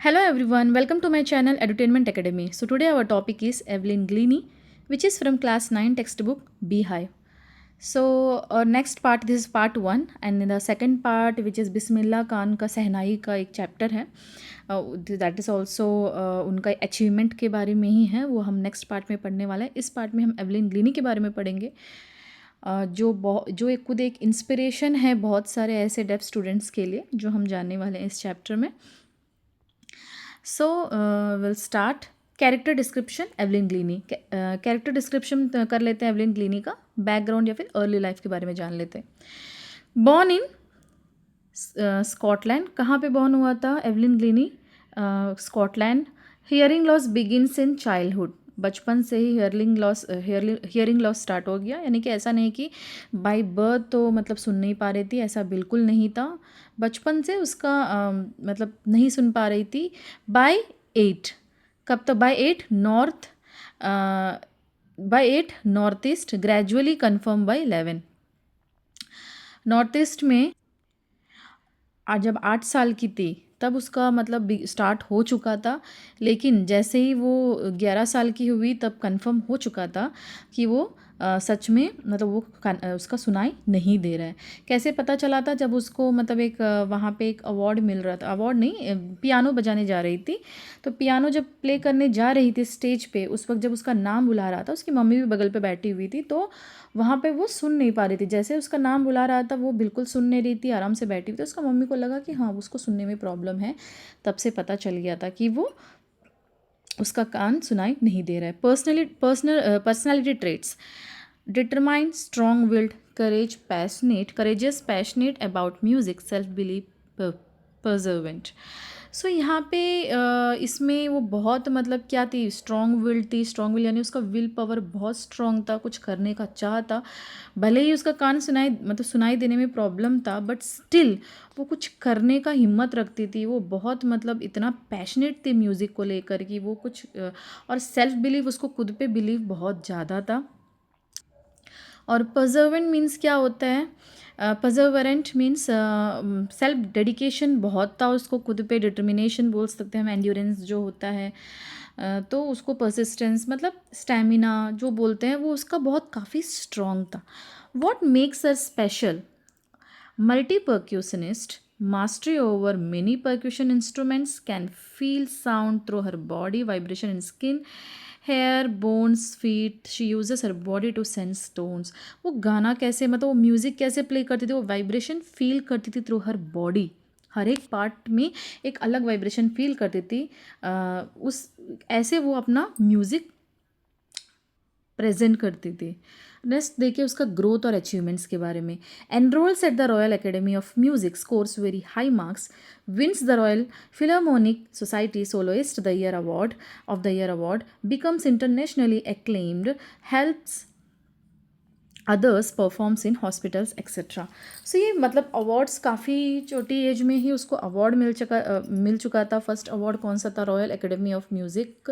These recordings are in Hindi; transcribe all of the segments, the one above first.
Hello everyone, welcome to my channel Edutainment Academy. So today our topic is Evelyn Gleany, which is from class 9 textbook Beehive. So next part, this is part 1, and in the second part which is Bismillah Khan का सहनाई का एक चैप्टर है, दैट इज़ ऑल्सो उनका अचीवमेंट के बारे में ही है, वो हम नेक्स्ट पार्ट में पढ़ने वाला है. इस पार्ट में हम एवलिन ग्लीनी के बारे में पढ़ेंगे, जो एक खुद एक इंस्पिरेशन है बहुत सारे ऐसे डेफ स्टूडेंट्स के लिए, जो हम जानने वाले हैं इस चैप्टर में. So will start. Character description Evelyn Glennie. Character description कर लेते हैं एवलिन ग्लीनी का. बैकग्राउंड या फिर अर्ली लाइफ के बारे में जान लेते हैं. Born in Scotland. कहाँ पे बॉर्न हुआ था Evelyn Glennie? Scotland. Hearing loss begins in childhood. बचपन से ही हियरिंग लॉस स्टार्ट हो गया, यानी कि ऐसा नहीं कि बाय बर्थ तो मतलब सुन नहीं पा रही थी, ऐसा बिल्कुल नहीं था. बचपन से उसका मतलब नहीं सुन पा रही थी. बाय 8. कब तक? By 8 north, by 8 north east, gradually confirm by 11. North east में जब 8 साल की थी तब उसका मतलब स्टार्ट हो चुका था, लेकिन जैसे ही वो 11 साल की हुई तब कंफर्म हो चुका था कि वो सच में मतलब वो उसका सुनाई नहीं दे रहा है. कैसे पता चला था? जब उसको मतलब एक वहाँ पे एक अवार्ड मिल रहा था, अवार्ड नहीं, पियानो बजाने जा रही थी. तो पियानो जब प्ले करने जा रही थी स्टेज पे, उस वक्त जब उसका नाम बुला रहा था, उसकी मम्मी भी बगल पे बैठी हुई थी, तो वहाँ पे वो सुन नहीं पा रही थी. जैसे उसका नाम बुला रहा था वो बिल्कुल सुन नहीं रही थी, आराम से बैठी हुई थी. उसका मम्मी को लगा कि हाँ उसको सुनने में प्रॉब्लम है. तब से पता चल गया था कि वो उसका कान सुनाई नहीं दे रहा है. Personality traits: determined, strong willed, courageous, passionate about music, self believe, perseverant. So यहाँ पे इसमें वो बहुत मतलब क्या थी, स्ट्रॉन्ग विल्ड थी. स्ट्रॉन्ग विल यानी उसका विल पावर बहुत स्ट्रॉन्ग था, कुछ करने का चाह था. भले ही उसका कान सुनाई देने में प्रॉब्लम था, बट स्टिल वो कुछ करने का हिम्मत रखती थी. वो बहुत मतलब इतना पैशनेट थी म्यूज़िक को लेकर कि वो कुछ और सेल्फ बिलीव, उसको खुद पे बिलीव बहुत ज़्यादा था. और परजर्वेंट मीन्स क्या होता है? परजर्वेरेंट मीन्स सेल्फ डेडिकेशन बहुत था उसको खुद पे. डिटर्मिनेशन बोल सकते हैं हम, एंड्योरेंस जो होता है. तो उसको परसिस्टेंस मतलब स्टैमिना जो बोलते हैं वो उसका बहुत काफ़ी स्ट्रॉन्ग था. What makes her special? Multi percussionist, mastery over many percussion instruments, can feel sound through her body, vibration in skin, hair, bones, feet. She uses her body to sense tones. वो गाना कैसे मतलब वो म्यूज़िक कैसे प्ले करती थी? वो वाइब्रेशन फील करती थी थ्रू हर बॉडी. हर एक पार्ट में एक अलग वाइब्रेशन फील करती थी. उस ऐसे वो अपना म्यूज़िक प्रेजेंट करती थी. नेक्स्ट देखिए उसका ग्रोथ और अचीवमेंट्स के बारे में. Enrolls at the Royal Academy of Music, scores very high marks, wins the Royal Philharmonic Society soloist the year award of the year award, becomes internationally acclaimed, helps others, performs in hospitals etcetera. So ये मतलब अवार्ड्स काफ़ी छोटी एज में ही उसको अवार्ड मिल चुका था. फर्स्ट अवार्ड कौन सा था? Royal Academy of Music.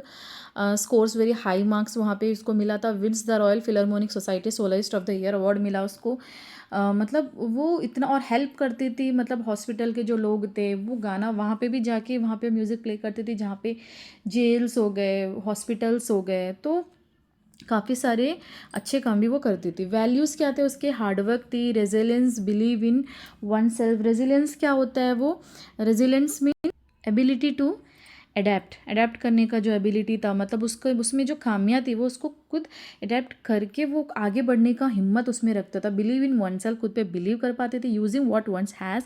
Scores very high marks वहाँ पे उसको मिला था. Wins the Royal Philharmonic Society soloist of the year award मिला उसको. मतलब वो इतना और हेल्प करती थी, मतलब हॉस्पिटल के जो लोग थे वो गाना वहाँ पे भी जाके वहाँ पे म्यूज़िक प्ले करती थी, जहाँ पे जेल्स हो गए, हॉस्पिटल्स हो गए. तो काफ़ी सारे अच्छे काम भी वो करती थी. वैल्यूज़ क्या थे उसके? हार्डवर्क थी, resilience, believe in one self. Resilience क्या होता है? वो रेजिलेंस में एबिलिटी टू अडेप्ट करने का जो एबिलिटी था, मतलब उसको उसमें जो खामियां थी वो उसको खुद अडेप्ट करके वो आगे बढ़ने का हिम्मत उसमें रखता था. बिलीव इन वन सेल्फ, खुद पे बिलीव कर पाते थे. Using what one's has,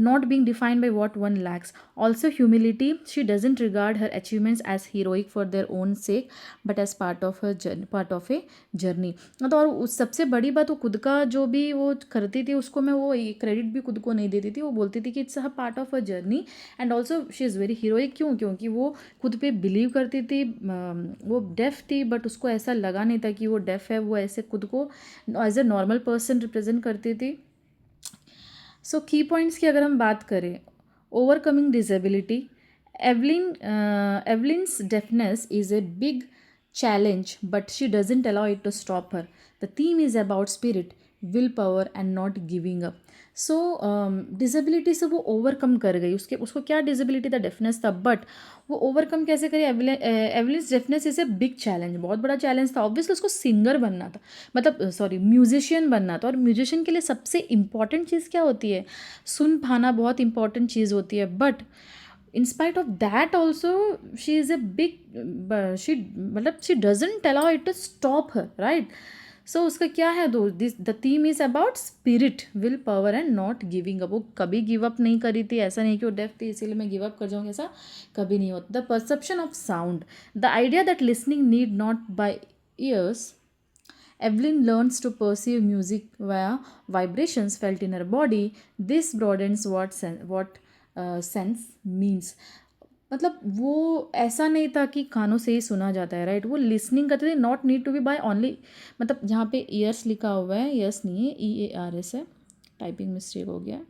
not being defined by what one lacks. Also humility, she doesn't regard her achievements as heroic for their own sake but as part of a journey. तो और उस सबसे बड़ी बात, वो खुद का जो भी वो करती थी उसको मैं वो क्रेडिट भी खुद को नहीं देती थी. वो बोलती थी कि it's a part of a journey and also she is very heroic. क्यों? क्योंकि वो खुद पे बिलीव करती थी. वो डेफ थी बट उसको ऐसा लगा नहीं था कि वो डेफ है. वो ऐसे खुद को as a normal person represent करती थी. सो की पॉइंट्स की अगर हम बात करें, overcoming disability. Evelyn's deafness is a big challenge, but she doesn't allow it to stop her. The theme is about spirit, will power and not giving up. So disability से वो ओवरकम कर गई, उसको क्या डिसेबिलिटी था, डेफनेस था, बट वो ओवरकम कैसे करी। Evelyn's deafness is a big challenge, बहुत बड़ा चैलेंज था। ऑब्वियसली उसको सिंगर बनना था, मतलब सॉरी म्यूजिशियन बनना था, और म्यूजिशियन के लिए सबसे इम्पॉर्टेंट चीज़ क्या होती है, सुन पाना बहुत इंपॉर्टेंट चीज़ होती है। But in spite of that also she is a big she मतलब she doesn't allow it to stop her, right? सो उसका क्या है, दो this the theme is about spirit, will power and not giving up. वो कभी गिव अप नहीं करी थी, ऐसा नहीं कि वो डेफ थी इसीलिए मैं गिव अप कर जाऊँगी, ऐसा कभी नहीं होता। The perception of sound, the idea that listening need not by ears, Evelyn learns to perceive music via vibrations felt in her body. This broadens what sense means. मतलब वो ऐसा नहीं था कि कानों से ही सुना जाता है, राइट? वो लिसनिंग करते थे, not need to be by only, मतलब जहाँ पे ईयर्स लिखा हुआ है, ईयर्स नहीं है, EARS है, टाइपिंग मिस्टेक हो गया।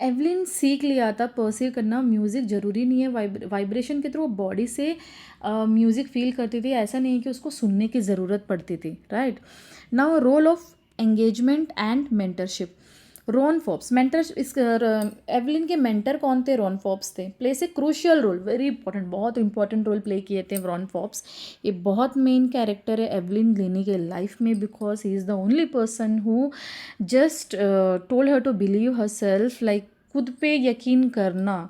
एवलिन सीख लिया था परसीव करना, म्यूज़िक ज़रूरी नहीं है वाइब्रेशन के थ्रू बॉडी से म्यूज़िक फील करती थी, ऐसा नहीं है कि उसको सुनने की ज़रूरत पड़ती थी, right? Now role of engagement and mentorship. Ron Forbes mentor, इस एवलिन के मेंटर कौन थे? रॉन फॉब्स थे। Places a crucial role, very important, बहुत इंपॉर्टेंट रोल प्ले किए थे रॉन फॉब्स। ये बहुत मेन कैरेक्टर है एवलिन ग्लीनी के लाइफ में, because he is the only person who just told her to believe herself, like खुद पे यकीन करना।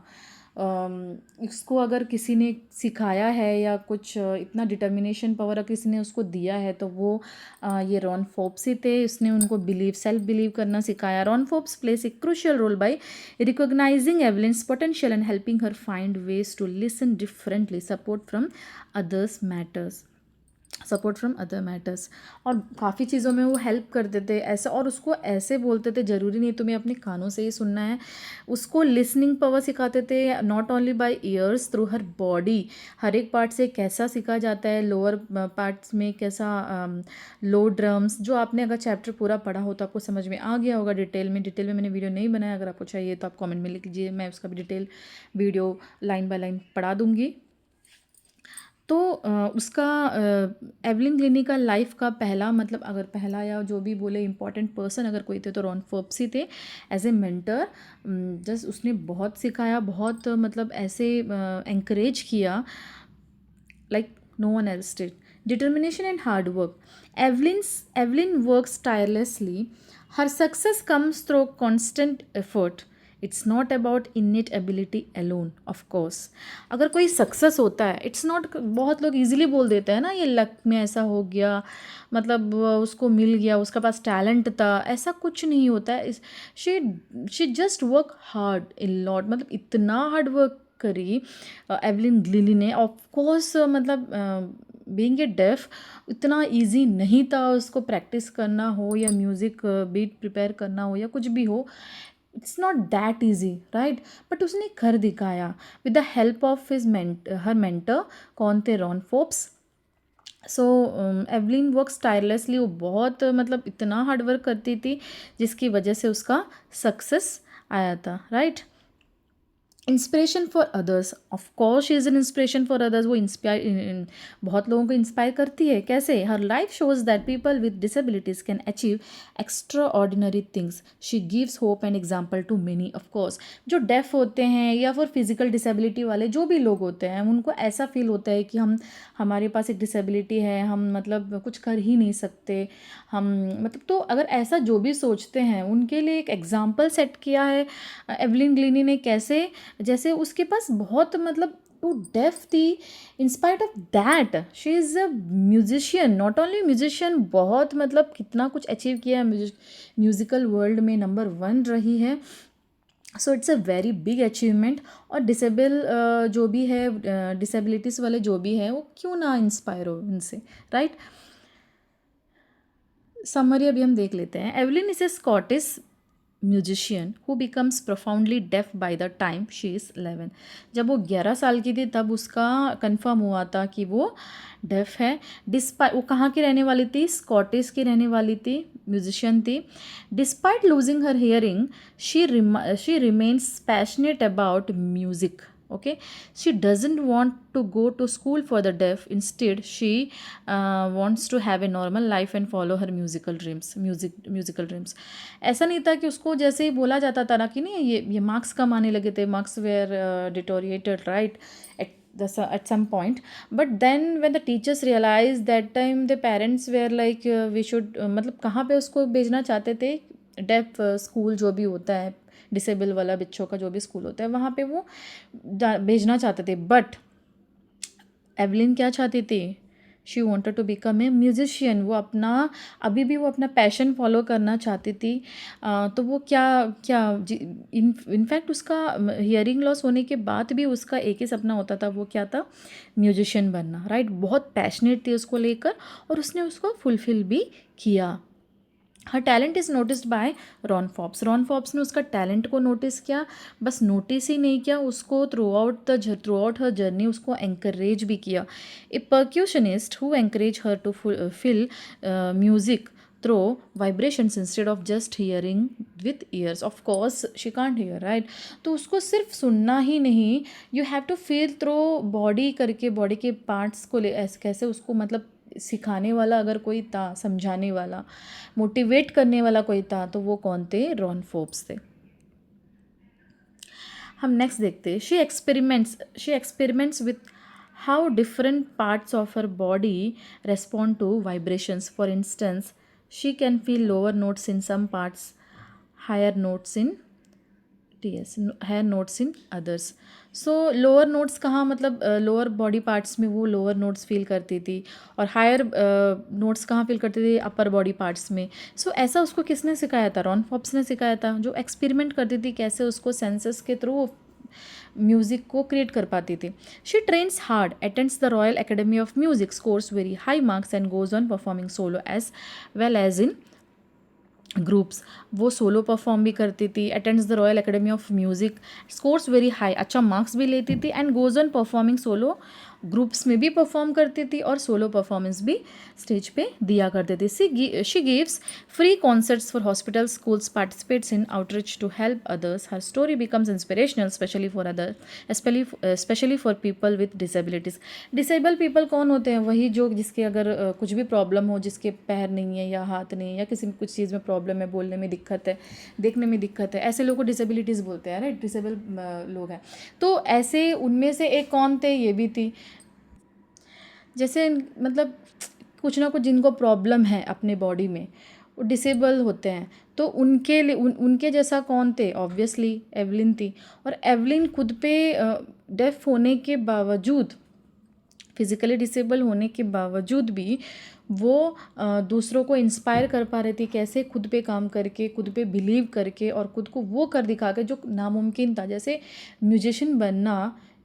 इसको अगर किसी ने सिखाया है या कुछ इतना डिटर्मिनेशन पावर किसी ने उसको दिया है तो वो ये रॉन फोप्स ही थे। उसने उनको सेल्फ बिलीव करना सिखाया। Ron Fopes plays a crucial role by recognising Evelyn's potential and helping her find ways to listen differently, support from others matters. और काफ़ी चीज़ों में वो हेल्प करते थे ऐसा, और उसको ऐसे बोलते थे ज़रूरी नहीं तुम्हें अपने कानों से ही सुनना है, उसको लिसनिंग पावर सिखाते थे, not only by ears, through her body, हर एक पार्ट से कैसा सीखा जाता है, लोअर पार्ट्स में कैसा, लो ड्रम्स, जो आपने अगर चैप्टर पूरा पढ़ा हो तो आपको समझ में आ गया होगा। डिटेल में मैंने वीडियो नहीं बनाया, अगर आपको चाहिए तो आप कॉमेंट में लिख लीजिए, मैं उसका भी detail video line by line पढ़ा दूँगी। तो उसका एवलिन ग्लीनी का लाइफ का पहला, मतलब अगर पहला या जो भी बोले इम्पॉर्टेंट पर्सन अगर कोई थे तो रॉन फोप्स ही थे। एज ए मेंटर जस्ट उसने बहुत सिखाया, बहुत मतलब ऐसे एंकरेज किया, like no one else did. Determination and hard work, Evelyn works tirelessly, her success comes through constant effort, it's not about innate ability alone. Of course अगर कोई सक्सेस होता है, इट्स नॉट, बहुत लोग इजीली बोल देते हैं ना ये लक में ऐसा हो गया, मतलब उसको मिल गया, उसके पास टैलेंट था, ऐसा कुछ नहीं होता है। She just work hard in lot, मतलब इतना हार्ड वर्क करी एवलिन ग्लीनी ने। ऑफ कोर्स मतलब बीइंग ए डेफ इतना इजी नहीं था उसको प्रैक्टिस करना हो या म्यूज़िक बीट प्रिपेयर करना हो या कुछ भी हो, it's not that easy, right? But उसने कर दिखाया with the help of her mentor, कौन थे? Ron Fopes. So Evelyn works tirelessly, वो बहुत मतलब इतना हार्ड वर्क करती थी जिसकी वजह से उसका सक्सेस आया था, right? Inspiration for others, of course she is an inspiration for others. वो बहुत लोगों को इंस्पायर करती है। कैसे? Her life shows that people with disabilities can achieve extraordinary things, she gives hope and example to many. Of course जो डेफ होते हैं या फिर फिजिकल डिसेबिलिटी वाले जो भी लोग होते हैं, उनको ऐसा फील होता है कि हमारे पास एक डिसेबिलिटी है, हम मतलब कुछ कर ही नहीं सकते, हम मतलब, तो अगर ऐसा जो भी सोचते हैं उनके लिए एक एग्जाम्पल सेट किया है एवलिन ग्लीनी ने। कैसे? जैसे उसके पास बहुत मतलब वो डेफ थी, in spite of that she is a musician, not only musician, बहुत मतलब कितना कुछ अचीव किया है, म्यूज़िकल वर्ल्ड में नंबर 1 रही है। So it's a very big achievement. और जो भी है डिसेबिलिटीज़ वाले जो भी है, वो क्यों ना इंस्पायर हो इनसे, राइट? समरी अभी हम देख लेते हैं। Evelyn is a Scottish musician who becomes profoundly deaf by the time she is 11। जब वो 11 साल की थी तब उसका कंफर्म हुआ था कि वो डेफ है। डिस्पाइट, वो कहाँ की रहने वाली थी? स्कॉटिश की रहने वाली थी, म्यूजिशियन थी. Despite losing her hearing she remains passionate about music. Okay, she doesn't want to go to school for the deaf. Instead, she wants to have a normal life and follow her musical dreams. ऐसा नहीं था कि उसको जैसे ही बोला जाता था ना कि नहीं ये मार्क्स कम आने लगे थे, marks were deteriorated right at some point, but then when the teachers realized that time the parents were like we should मतलब कहाँ पे उसको भेजना चाहते थे, डेफ स्कूल जो भी होता है, डिसेबल वाला बच्चों का जो भी स्कूल होता है वहाँ पे वो भेजना चाहते थे. बट एवलिन क्या चाहती थी, she wanted to become a musician. वो अपना अभी भी वो अपना पैशन फॉलो करना चाहती थी. तो वो क्या क्या इनफैक्ट उसका हियरिंग लॉस होने के बाद भी उसका एक ही सपना होता था, वो क्या था, म्यूजिशियन बनना राइट. बहुत पैशनेट थी उसको लेकर और उसने उसको फुलफिल भी किया. Her talent is noticed by Ron Fobbs. Ron Fobbs ने उसका टैलेंट को नोटिस किया. बस नोटिस ही नहीं किया, उसको थ्रू आउट हर जर्नी उसको एंकरेज भी किया. A percussionist who encourage her to feel music through vibrations instead of just hearing with ears. Of course she can't hear right. तो उसको सिर्फ सुनना ही नहीं, you have to feel through body करके, बॉडी के पार्ट्स को कैसे उसको मतलब सिखाने वाला अगर कोई था, समझाने वाला, मोटिवेट करने वाला कोई था, तो वो कौन थे, रॉन फोर्ब्स थे. हम नेक्स्ट देखते हैं. She experiments with how different parts of her body respond to vibrations. For instance she can feel lower notes in some parts, higher notes in higher notes in others. So lower notes कहाँ, मतलब लोअर बॉडी पार्ट्स में वो लोअर नोट्स फील करती थी और हायर नोट्स कहाँ फील करती थी, अपर बॉडी पार्ट्स में. सो ऐसा उसको किसने सिखाया था, रॉन फॉब्स ने सिखाया था, जो एक्सपेरिमेंट करती थी कैसे उसको सेंसेस के थ्रू म्यूजिक को क्रिएट कर पाती थी. She trains hard, attends the Royal Academy of Music, scores very high marks and goes on performing solo as well as in groups. वो सोलो परफॉर्म भी करती थी, attends the Royal Academy of Music, scores very high, अच्छा मार्क्स भी लेती थी, and goes on performing solo, groups में भी परफॉर्म करती थी और सोलो परफॉर्मेंस भी स्टेज पे दिया करती थी. She gives free concerts for hospital, schools, participates in outreach to help others. Her story becomes inspirational especially for people with disabilities. Disabled people कौन होते हैं, वही जो जिसके अगर कुछ भी प्रॉब्लम हो, जिसके पैर नहीं है या हाथ नहीं है या किसी कुछ चीज़ में प्रॉब्लम है, बोलने में दिक्कत है, देखने में दिक्कत है, ऐसे लोगों को डिसेबिलिटीज़ बोलते हैं राइट, डिसेबल लोग हैं. तो ऐसे उनमें से एक कौन थे, ये भी थी. जैसे मतलब कुछ ना कुछ जिनको प्रॉब्लम है अपने बॉडी में, वो डिसेबल होते हैं, तो उनके लिए उनके जैसा कौन थे, ऑब्वियसली एवलिन थी. और एवलिन खुद पे डेफ होने के बावजूद, फिज़िकली डिसेबल होने के बावजूद भी वो दूसरों को इंस्पायर कर पा रही थी, कैसे खुद पे काम करके, खुद पे बिलीव करके और खुद को वो कर दिखा के जो नामुमकिन था. जैसे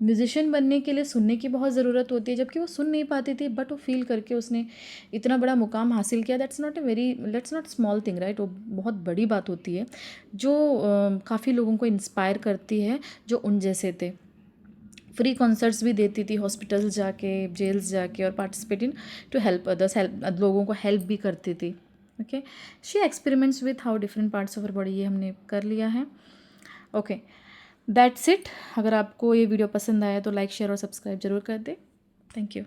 म्यूजिशियन बनने के लिए सुनने की बहुत ज़रूरत होती है, जबकि वो सुन नहीं पाती थी, बट वो फील करके उसने इतना बड़ा मुकाम हासिल किया. That's not small thing right. वो बहुत बड़ी बात होती है जो काफ़ी लोगों को इंस्पायर करती है जो उन जैसे थे. फ्री कॉन्सर्ट्स भी देती थी, हॉस्पिटल्स जाके, जेल्स जाके, और participate in to help others, लोगों को हेल्प भी करती थी. Okay, she experiments with how different parts of her body, ये हमने कर लिया है. Okay, that's it. अगर आपको ये वीडियो पसंद आया तो लाइक, शेयर और सब्सक्राइब जरूर कर दे. Thank you.